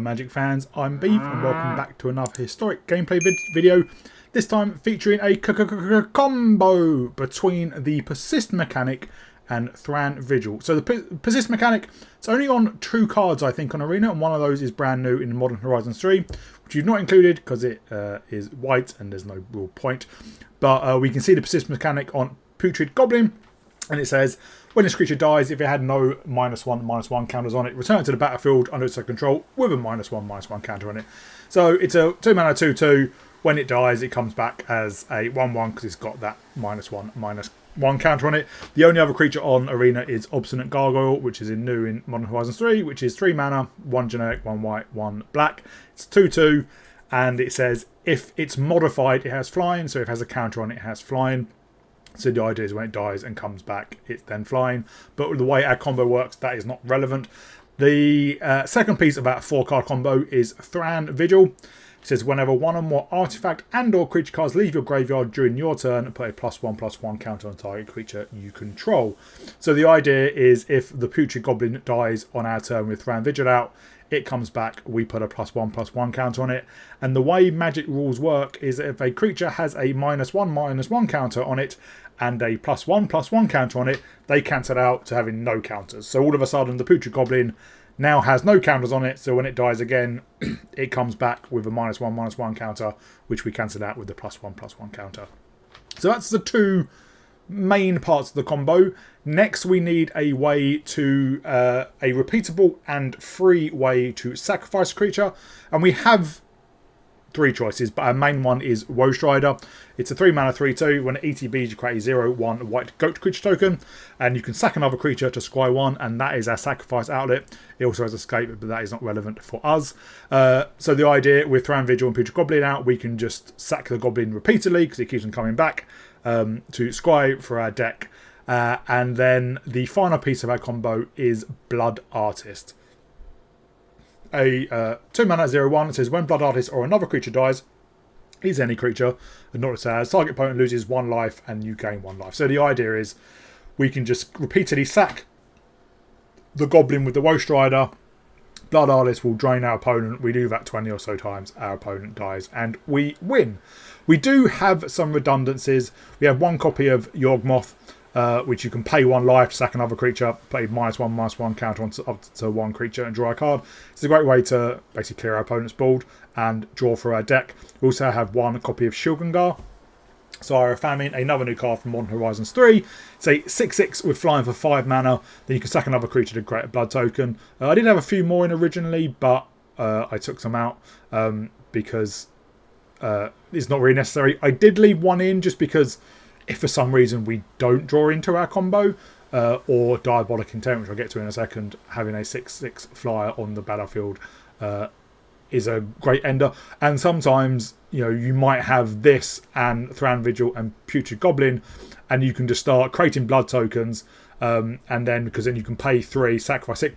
Magic fans, I'm Beef and welcome back to another historic gameplay video, this time featuring a combo between the Persist mechanic and Thran Vigil. So the Persist mechanic, it's only on 2 cards I think on Arena, and one of those is brand new in Modern Horizons 3, which you've not included because it is white and there's no real point. But we can see the Persist mechanic on Putrid Goblin, and it says, when this creature dies, if it had no -1/-1 counters on it, return it to the battlefield under its control with a -1/-1 counter on it. So it's a 2-mana 2/2. When it dies, it comes back as a 1/1 because it's got that -1/-1 counter on it. The only other creature on Arena is Obstinate Gargoyle, which is new in Modern Horizons 3, which is 3 mana, 1 generic, 1 white, 1 black. It's 2/2, and it says if it's modified, it has flying. So if it has a counter on it, it has flying. So the idea is when it dies and comes back, it's then flying. But the way our combo works, that is not relevant. The second piece of that 4-card combo is Thran Vigil. It says whenever one or more artifact and or creature cards leave your graveyard during your turn, put a +1/+1 counter on target creature you control. So the idea is if the Putrid Goblin dies on our turn with Thran Vigil out, it comes back, we put a +1/+1 counter on it. And the way Magic rules work is that if a creature has a -1/-1 counter on it and a +1/+1 counter on it, they cancel out to having no counters. So all of a sudden the Putrid Goblin now has no counters on it, so when it dies again, it comes back with a -1/-1 counter, which we cancelled out with the +1/+1 counter. So that's the 2 main parts of the combo. Next we need a way to a repeatable and free way to sacrifice a creature, and we have 3 choices, but our main one is Woe Strider. It's a 3 mana 3/2. When it ETBs, you create a 0/1 white goat creature token, and you can sack another creature to scry 1, and that is our sacrifice outlet. It also has escape, but that is not relevant for us. So the idea with Thran Vigil and Putrid Goblin out, we can just sack the Goblin repeatedly because it keeps them coming back to scry for our deck. And then the final piece of our combo is Blood Artist. A 2 mana 0/1. It says when Blood Artist or another creature dies, is any creature, and not it says target opponent loses 1 life and you gain 1 life. So the idea is we can just repeatedly sack the Goblin with the Woe Strider. Blood Artist will drain our opponent. We do that 20 or so times, our opponent dies, and we win. We do have some redundancies. We have 1 copy of Yawgmoth, which you can pay 1 life, sack another creature, play -1/-1 counter up to 1 creature and draw a card. It's a great way to basically clear our opponent's board and draw for our deck. We also have 1 copy of Shilgangar, Sire of Famine, another new card from Modern Horizons 3. It's a 6/6 with flying for 5 mana. Then you can sack another creature to create a blood token. I did have a few more in originally, but I took some out because it's not really necessary. I did leave 1 in just because if for some reason we don't draw into our combo, or Diabolic Intent, which I'll get to in a second, having a 6/6 flyer on the battlefield is a great ender. And sometimes, you know, you might have this and Thran Vigil and Putrid Goblin, and you can just start creating blood tokens, and then because then you can pay 3, sacrifice 6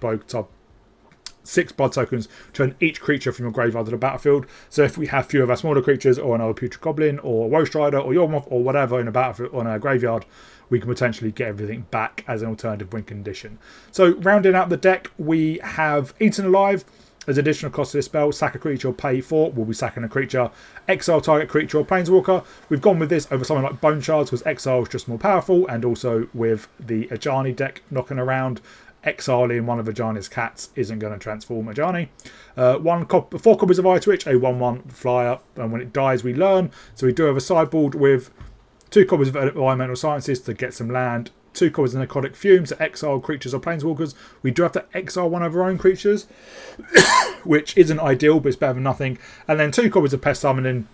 blood tokens, turn each creature from your graveyard to the battlefield. So if we have few of our smaller creatures, or another Putrid Goblin, or Woe Strider, or Yawgmoth, or whatever in a battlefield on our graveyard, we can potentially get everything back as an alternative win condition. So rounding out the deck, we have Eaten Alive. As additional cost to this spell, sack a creature or pay 4. We'll be sacking a creature. Exile target creature or planeswalker. We've gone with this over something like Bone Shards because Exile is just more powerful, and also with the Ajani deck knocking around, exiling one of Ajani's cats isn't going to transform Ajani. 4 copies of Eye Twitch, a 1/1 flyer, and when it dies we learn. So we do have a sideboard with 2 copies of Environmental Sciences to get some land, 2 copies of Necrotic Fumes to exile creatures or planeswalkers. We do have to exile one of our own creatures, which isn't ideal, but it's better than nothing. And then 2 copies of Pest Summoning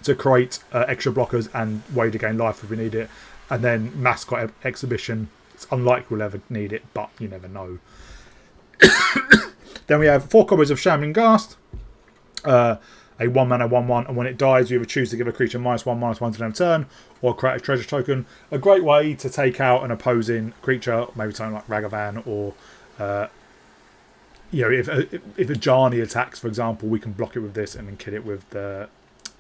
to create extra blockers and way to gain life if we need it. And then Mascot Exhibition. It's unlikely we'll ever need it, but you never know. Then we have 4 copies of Shambling Ghast, a 1 mana 1/1, and when it dies, you either choose to give a creature -1/-1 to their turn, or create a treasure token. A great way to take out an opposing creature, maybe something like Ragavan, or you know, if a Ajani attacks, for example, we can block it with this and then kill it with the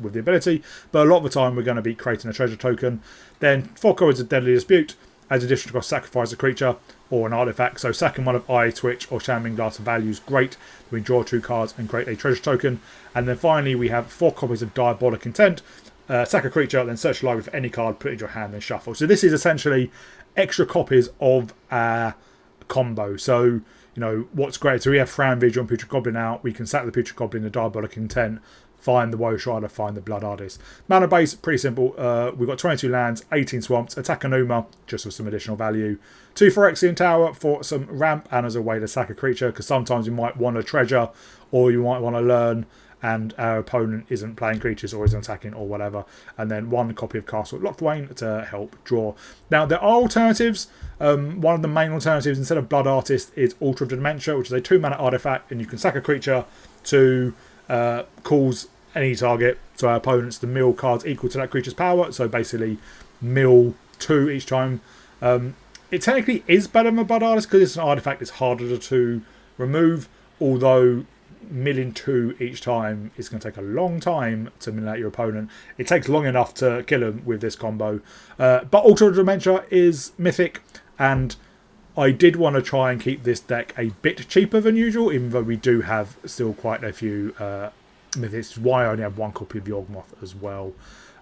ability. But a lot of the time, we're going to be creating a treasure token. Then 4 copies of Deadly Dispute. As additional cost, sacrifice a creature. or an artifact. So sacking one of Eye, Twitch, or Shambling Glass values great. We draw 2 cards and create a treasure token. And then finally we have 4 copies of Diabolic Intent. Sack a creature, then search the library for any card, put it in your hand, then shuffle. So this is essentially extra copies of our combo. So, you know, what's great, so we have Thran Vigil and Putrid Goblin out. We can sack the Putrid Goblin, the Diabolic Intent, find the Woe Strider, find the Blood Artist. Mana base, pretty simple. We've got 22 lands, 18 swamps, attack Anuma, just for some additional value. 2 Phyrexian Tower for some ramp and as a way to sack a creature, because sometimes you might want a treasure or you might want to learn and our opponent isn't playing creatures or isn't attacking or whatever. And then 1 copy of Castle Locthwain to help draw. Now, there are alternatives. One of the main alternatives, instead of Blood Artist, is Altar of Dementia, which is a 2-mana artifact, and you can sack a creature to cause any target, so our opponents to mill cards equal to that creature's power. So basically, mill 2 each time. It technically is better than Blood Artist because it's an artifact, it's harder to remove, although milling 2 each time is going to take a long time to mill out your opponent. It takes long enough to kill him with this combo. But Altar of Dementia is mythic, and I did want to try and keep this deck a bit cheaper than usual, even though we do have still quite a few mythics. This is why I only have 1 copy of Yawgmoth as well.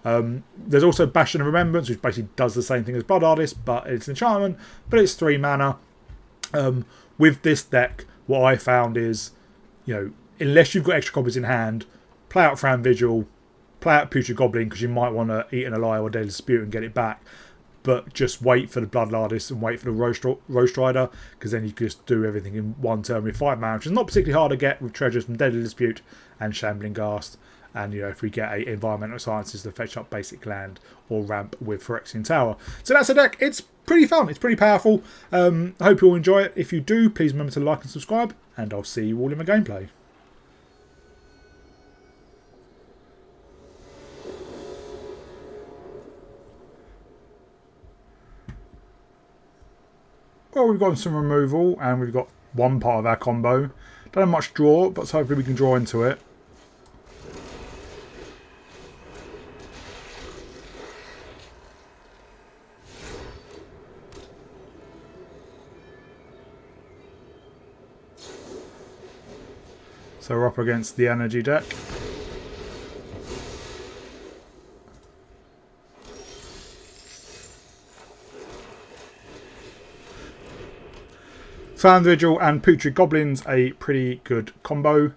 There's also Bastion of Remembrance, which basically does the same thing as Blood Artist, but it's an enchantment, but it's 3 mana. With this deck, what I found is, you know, unless you've got extra copies in hand, play out Thran Vigil, play out Putrid Goblin, because you might want to Eat an Ally or Deadly Dispute and get it back. But just wait for the Blood Artist and wait for the Roast Rider, because then you can just do everything in 1 turn with 5 mana, which is not particularly hard to get with treasures from Deadly Dispute and Shambling Ghast. And, you know, if we get a Environmental Sciences to fetch up basic land or ramp with Phyrexian Tower. So that's a deck. It's pretty fun. It's pretty powerful. I hope you all enjoy it. If you do, please remember to like and subscribe, and I'll see you all in my gameplay. Well, we've got some removal, and we've got 1 part of our combo. Don't have much draw, but hopefully we can draw into it. So we're up against the energy deck. Thran Vigil and Putrid Goblin's a pretty good combo.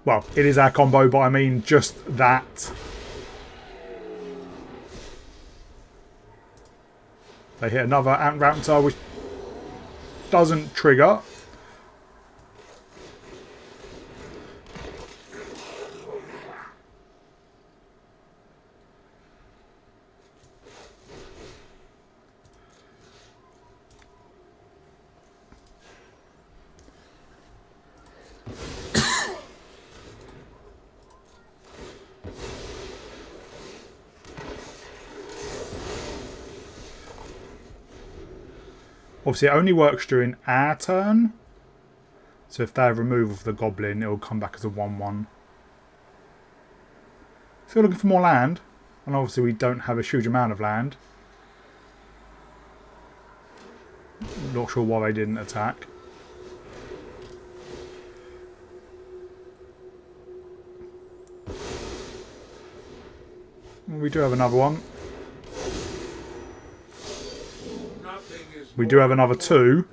Well, it is our combo, but I mean just that. They hit another Ant Raptor, which doesn't trigger. Obviously, it only works during our turn. So if they have removal for the Goblin, it will come back as a 1-1. So we're looking for more land. And obviously we don't have a huge amount of land. Not sure why they didn't attack. We do have another one. We do have another 2.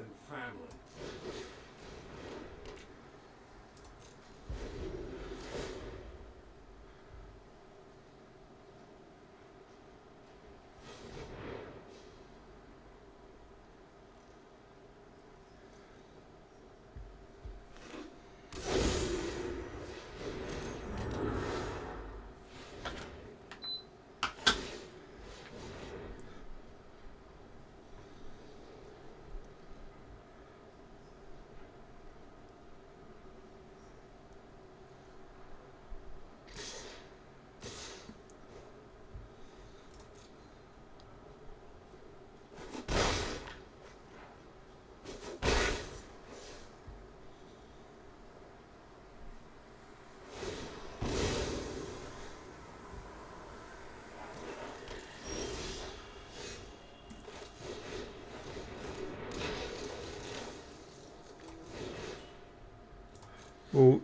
We'll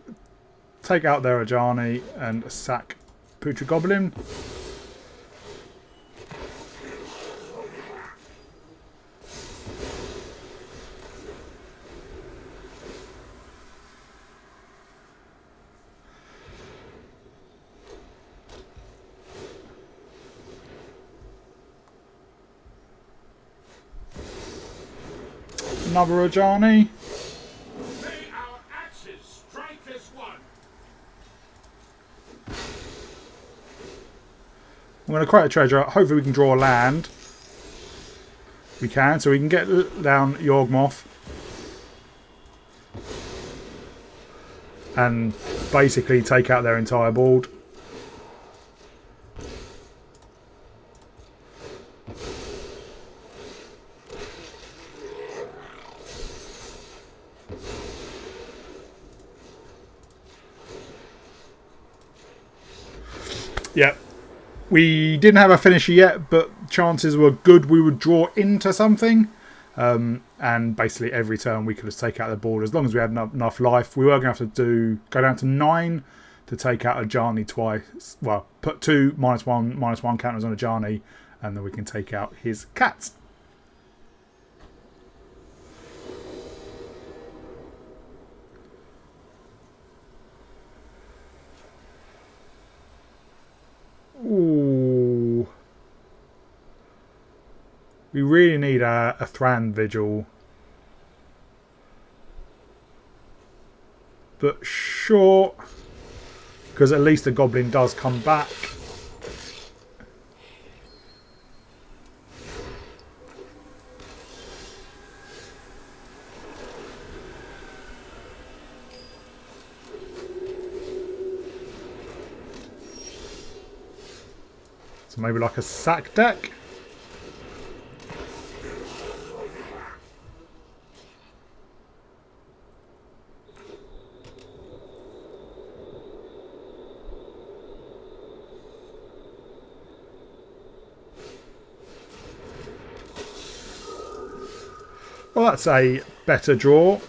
take out their Ajani and sack Putrid Goblin. Another Ajani. May our axes strike as one. I'm going to create a treasure. Hopefully we can draw land. We can, so we can get down Yawgmoth. And basically take out their entire board. Yep. We didn't have a finisher yet, but chances were good we would draw into something. And basically every turn we could just take out the board as long as we had enough life. We were going to have to go down to 9 to take out a Ajani twice. Well, put 2 -1/-1 counters on a Ajani, and then we can take out his cat. Ooh. We really need a Thran Vigil. But sure. Because at least the Goblin does come back. So maybe like a sack deck. Well, that's a better draw.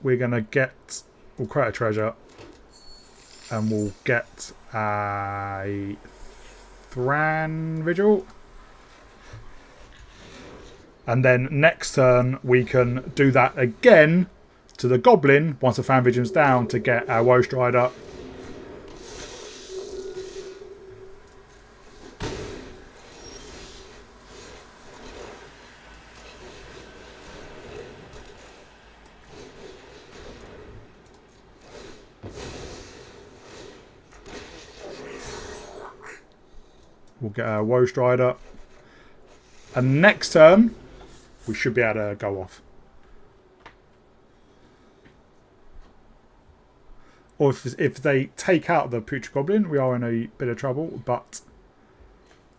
We're going to get... We'll create a treasure. And we'll get a Thran Vigil. And then next turn we can do that again to the Goblin once the Thran Vigil's down to get our Woe Strider. We'll get our Woe Strider. And next turn, we should be able to go off. Or if they take out the Putrid Goblin, we are in a bit of trouble. But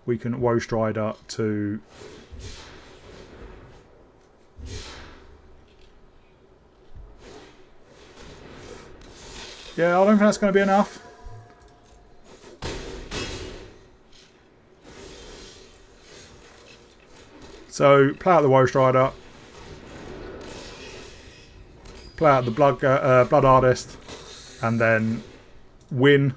we can Woe Strider to... Yeah, I don't think that's going to be enough. So, play out the Woe Strider. Play out the Blood Artist. And then win.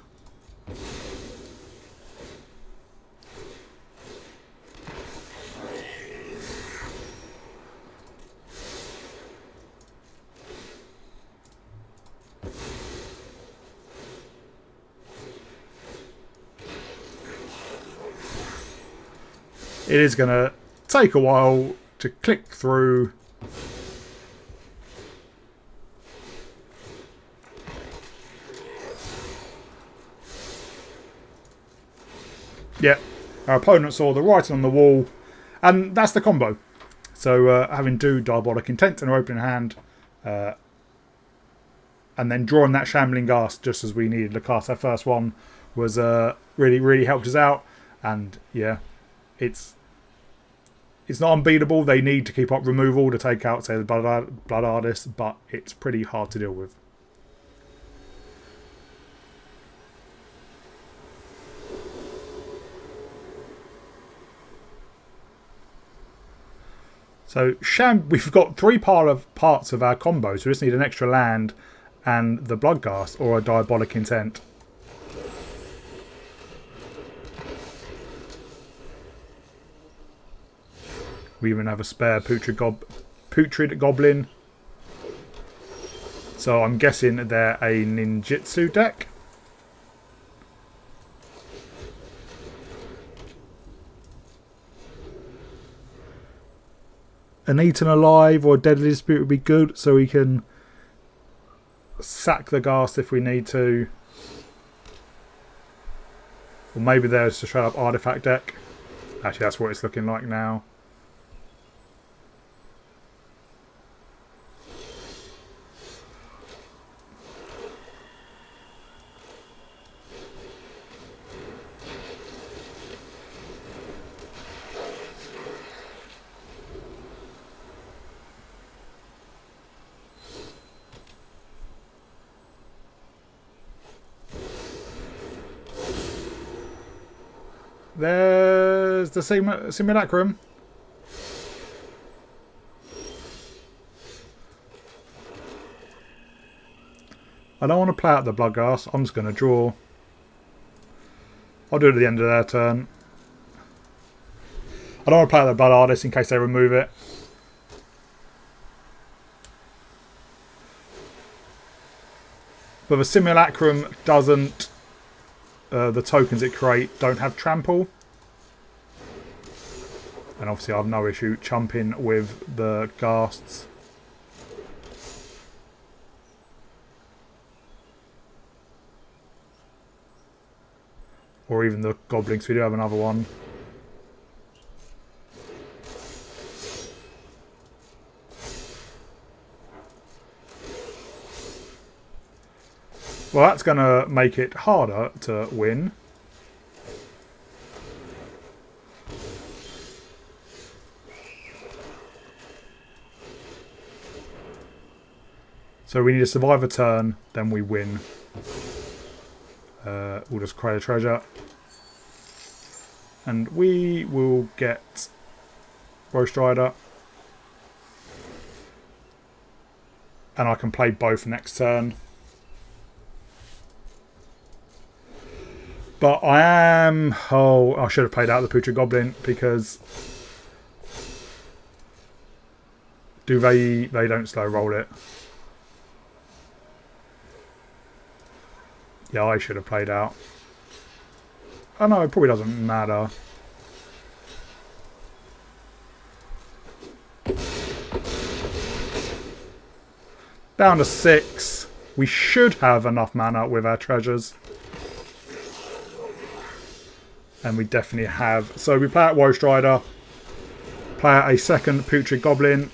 It is going to take a while to click through. Yep, our opponent saw the writing on the wall, and that's the combo. So having do Diabolic Intent in our opening hand, and then drawing that Shambling Ghast just as we needed to cast our first one was really helped us out. And yeah, it's not unbeatable. They need to keep up removal to take out, say, the Blood Artist, but it's pretty hard to deal with. So we've got 3 parts of our combo, so we just need an extra land and the Bloodghast or a Diabolic Intent. We even have a spare Putrid Goblin. So I'm guessing they're a ninjutsu deck. An Eaten Alive or a Deadly Dispute would be good, so we can sack the Ghast if we need to. Or maybe there's a straight up artifact deck. Actually, that's what it's looking like now. There's the Simulacrum. I don't want to play out the Bloodghast. I'm just going to draw. I'll do it at the end of their turn. I don't want to play out the Blood Artist in case they remove it. But the Simulacrum doesn't... the tokens it create don't have trample. And obviously I have no issue chumping with the Ghasts. Or even the Goblins, we do have another one. Well, that's going to make it harder to win. So we need to survive a turn, then we win. We'll just create a treasure. And we will get Roast Rider. And I can play both next turn. But I am... Oh, I should have played out the Putrid Goblin because... They don't slow roll it. Yeah, I should have played out. Oh no, it probably doesn't matter. Down to 6. We should have enough mana with our treasures. And we definitely have. So we play out Roast Rider. Play out a second Putrid Goblin.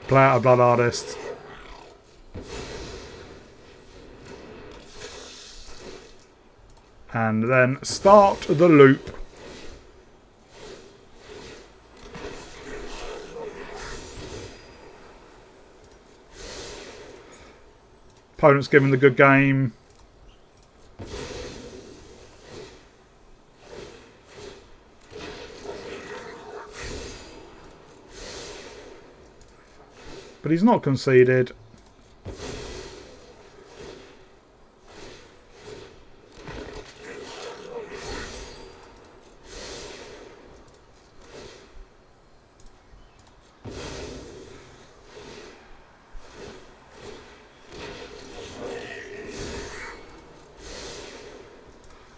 Play out a Blood Artist. And then start the loop. Opponent's given the good game. But he's not conceded.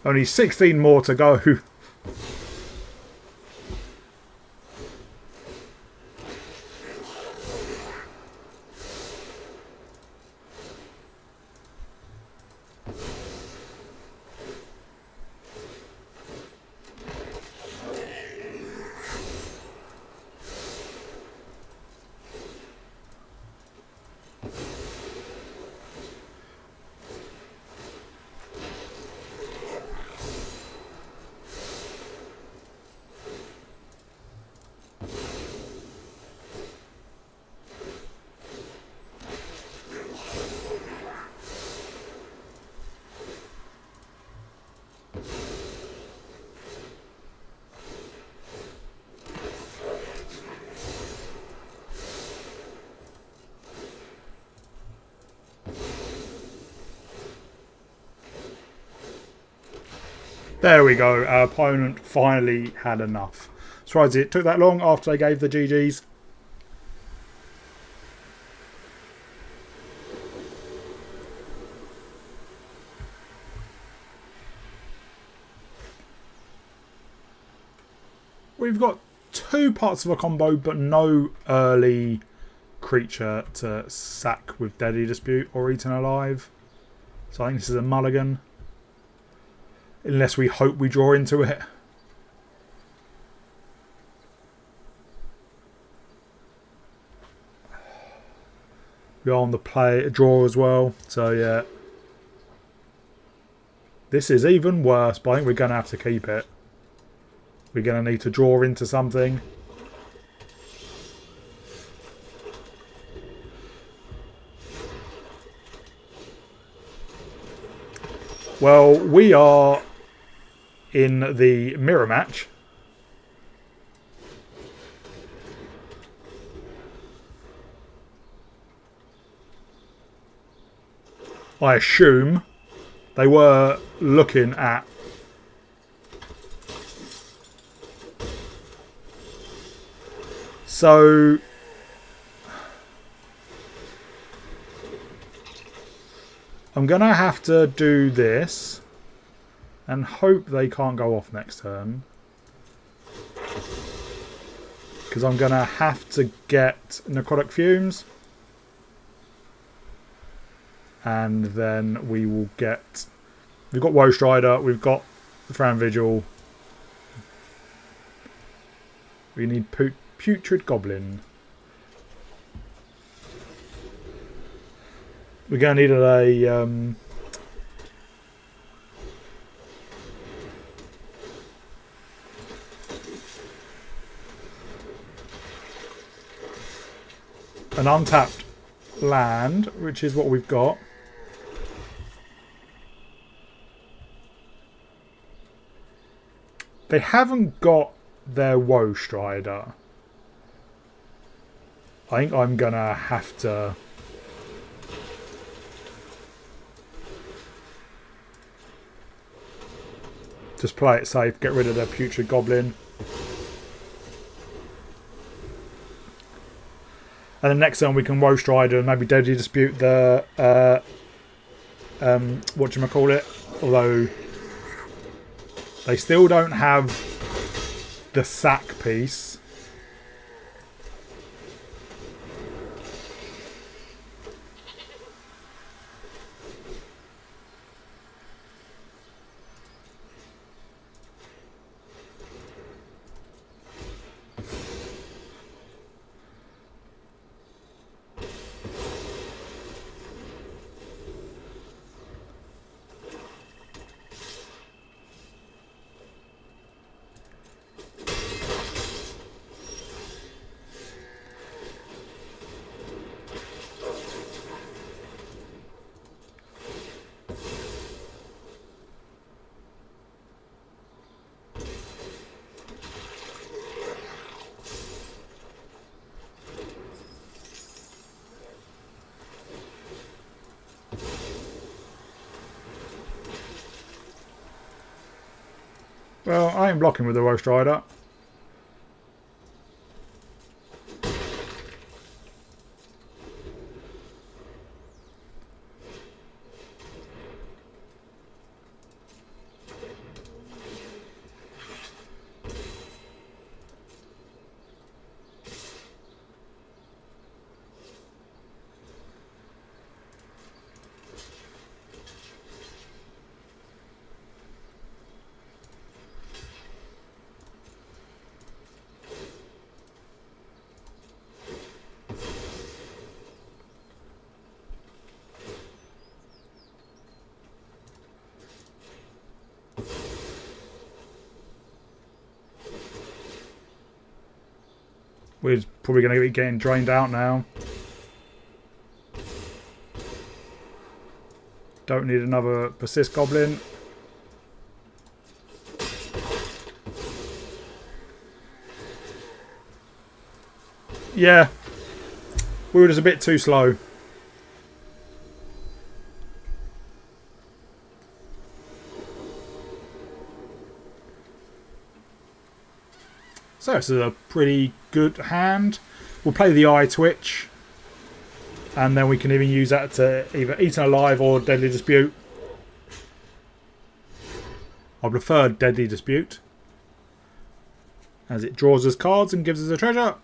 Only 16 more to go. There we go. Our opponent finally had enough. Surprised it took that long after they gave the GGs. We've got 2 parts of a combo, but no early creature to sack with Deadly Dispute or Eaten Alive. So I think this is a mulligan. Unless we hope we draw into it. We are on the draw as well. So yeah. This is even worse, but I think we're going to have to keep it. We're going to need to draw into something. Well, we are in the mirror match. I assume they were looking at so I'm gonna have to do this and hope they can't go off next turn, because I'm gonna have to get Necrotic Fumes. And then we will get... We've got Woe Strider. We've got the Thran Vigil. We need Putrid Goblin. We're going to need an untapped land, which is what we've got. They haven't got their Woe Strider. I think I'm gonna have to just play it safe, get rid of their Putrid Goblin. And then next turn we can Woe Strider and maybe Deadly Dispute the whatchamacallit. Although they still don't have the sack piece. Well, I am blocking with the Woe Strider. We're probably going to be getting drained out now. Don't need another Persist Goblin. Yeah, we were just a bit too slow. So this is a pretty good hand. We'll play the Eye Twitch. And then we can even use that to either Eaten Alive or Deadly Dispute. I prefer Deadly Dispute, as it draws us cards and gives us a treasure.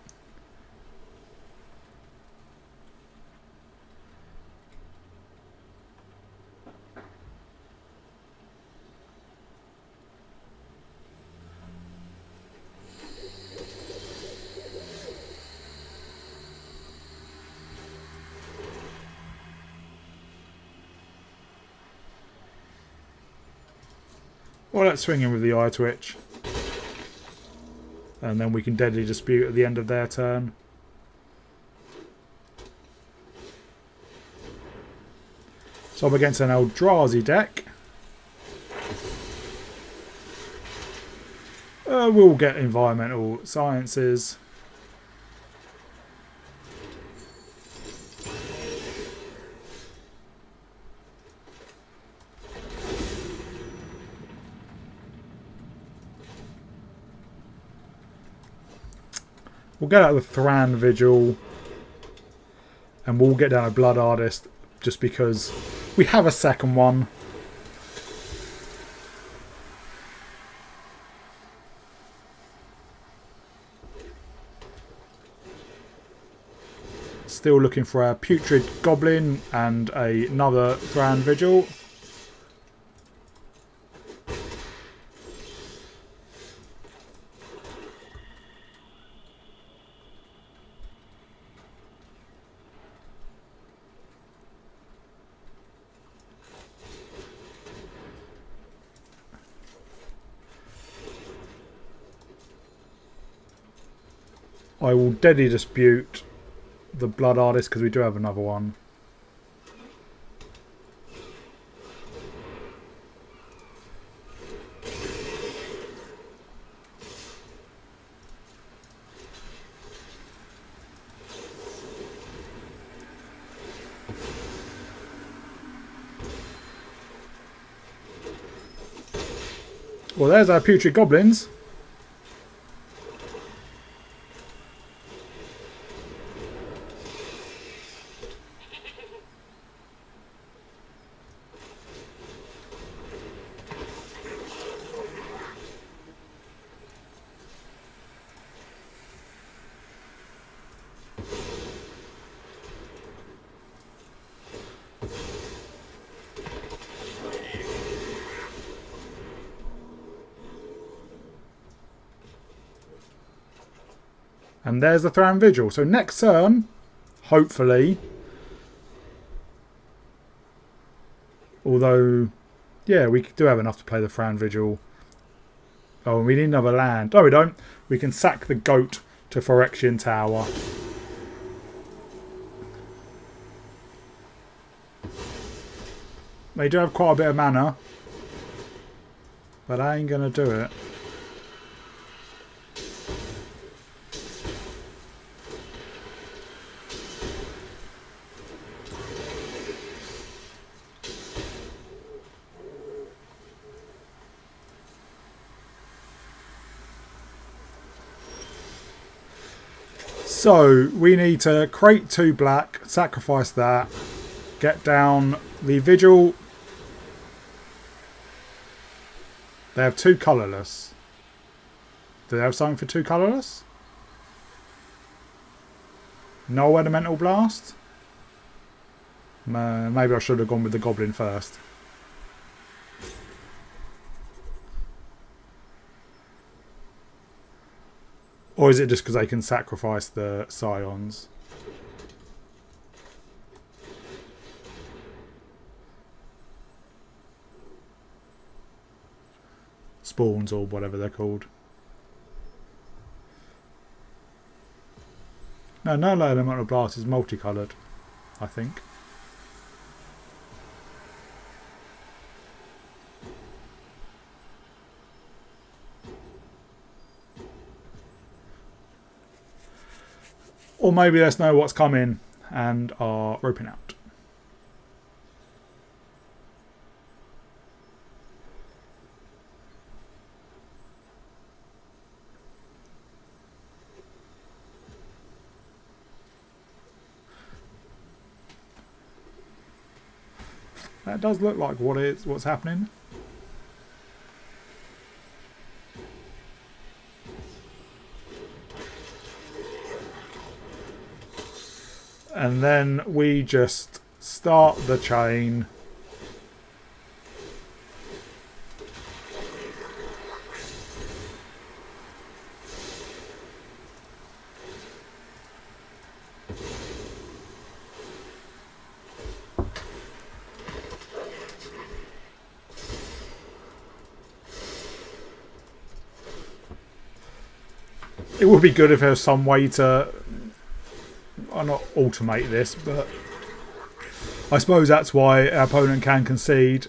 Well, let's swing in with the Eye Twitch. And then we can Deadly Dispute at the end of their turn. So I'm against an Eldrazi deck. We'll get Environmental Sciences. We'll get out the Thran Vigil. And we'll get down a Blood Artist just because we have a second one. Still looking for a Putrid Goblin and another Thran Vigil. I will Deadly Dispute the Blood Artist because we do have another one. Well, there's our Putrid Goblins. And there's the Thran Vigil. So next turn, hopefully, although, yeah, we do have enough to play the Thran Vigil. Oh, we need another land. No, we don't. We can sack the goat to Phyrexian Tower. They do have quite a bit of mana, but I ain't going to do it. So we need to create 2 black, sacrifice that, get down the Vigil. They have 2 colourless. Do they have something for 2 colourless? No Elemental Blast? Maybe I should have gone with the Goblin first. Or is it just because they can sacrifice the Scions? Spawns or whatever they're called. No, no Elemental Blast is multicoloured, I think. Or maybe they just know what's coming and are roping out. That does look like what's happening. And then we just start the chain. It would be good if there was some way to, not automate this, but I suppose that's why our opponent can concede.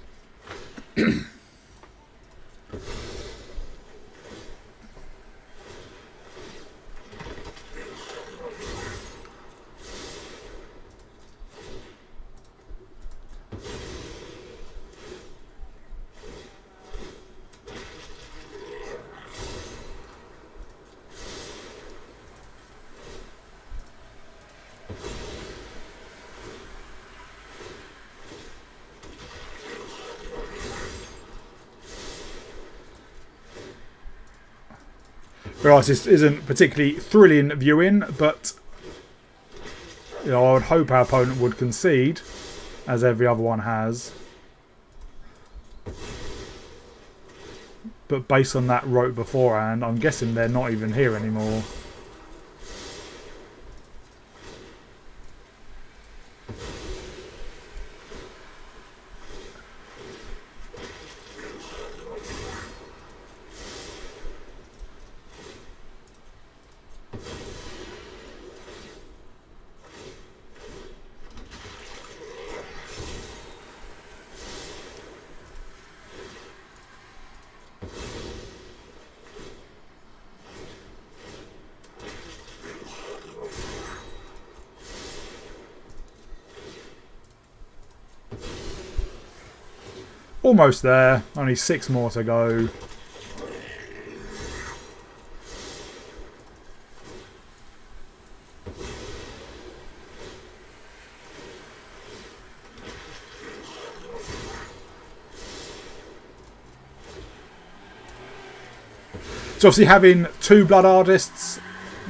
Right, this isn't particularly thrilling viewing, but you know, I would hope our opponent would concede, as every other one has. But based on that rote beforehand, I'm guessing they're not even here anymore. Almost there, only 6 more to go. So obviously having 2 Blood Artists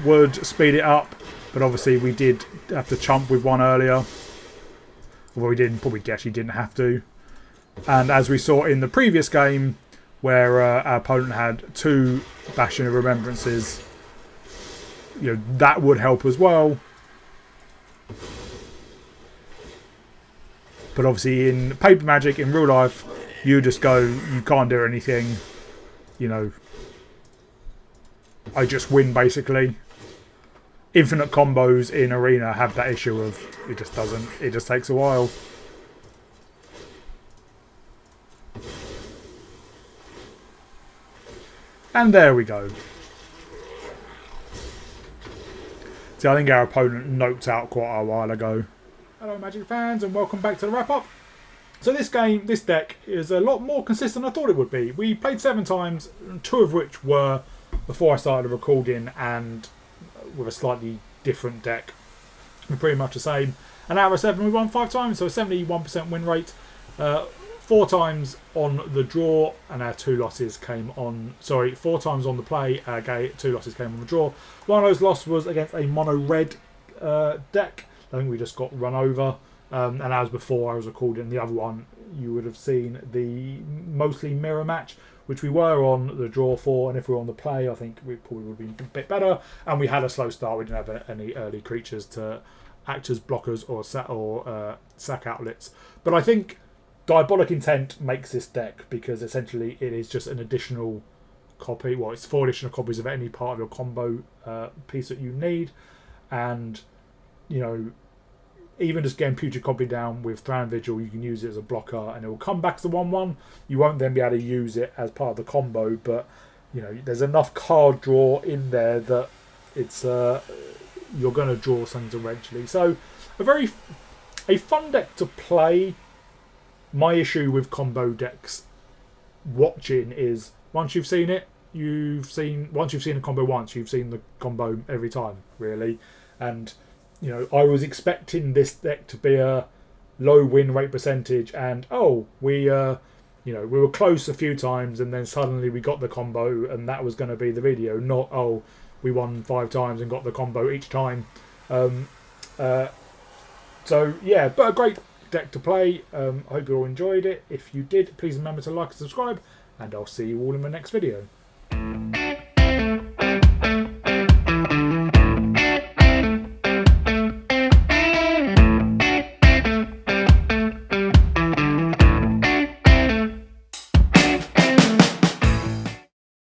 would speed it up, but obviously we did have to chump with one earlier. Well, we didn't, probably actually didn't have to. And as we saw in the previous game, where our opponent had 2 Bastion of Remembrances, you know, that would help as well. But obviously in Paper Magic, in real life, you just go, you can't do anything, you know. I just win, basically. Infinite combos in Arena have that issue of, it just doesn't, it just takes a while. And there we go. See, I think our opponent noped out quite a while ago. Hello Magic fans, and welcome back to the wrap up. So this game, this deck, is a lot more consistent than I thought it would be. We played 7 times, 2 of which were before I started recording and with a slightly different deck. We're pretty much the same. And out of 7 we won 5 times, so a 71% win rate. 4 times on the draw, and our 2 losses came on. Sorry, 4 times on the play, 2 losses came on the draw. One of those losses was against a mono red deck. I think we just got run over. And as before I was recording the other one, you would have seen the mostly mirror match, which we were on the draw for, and if we were on the play, I think we probably would have been a bit better. And we had a slow start. We didn't have any early creatures to act as blockers or sack outlets. But I think Diabolic Intent makes this deck because essentially it is just an additional copy. Well, it's 4 additional copies of any part of your combo piece that you need. And, you know, even just getting Putrid copy down with Thran Vigil, you can use it as a blocker and it will come back to 1/1. You won't then be able to use it as part of the combo, but, you know, there's enough card draw in there that it's you're going to draw things eventually. So, a fun deck to play. My issue with combo decks watching is once you've seen it, once you've seen a combo once, you've seen the combo every time, really. And you know, I was expecting this deck to be a low win rate percentage, and we were close a few times, and then suddenly we got the combo, and that was going to be the video. Not we won 5 times and got the combo each time. So yeah, but a great deck to play. I hope you all enjoyed it. If you did, please remember to like and subscribe, and I'll see you all in my next video.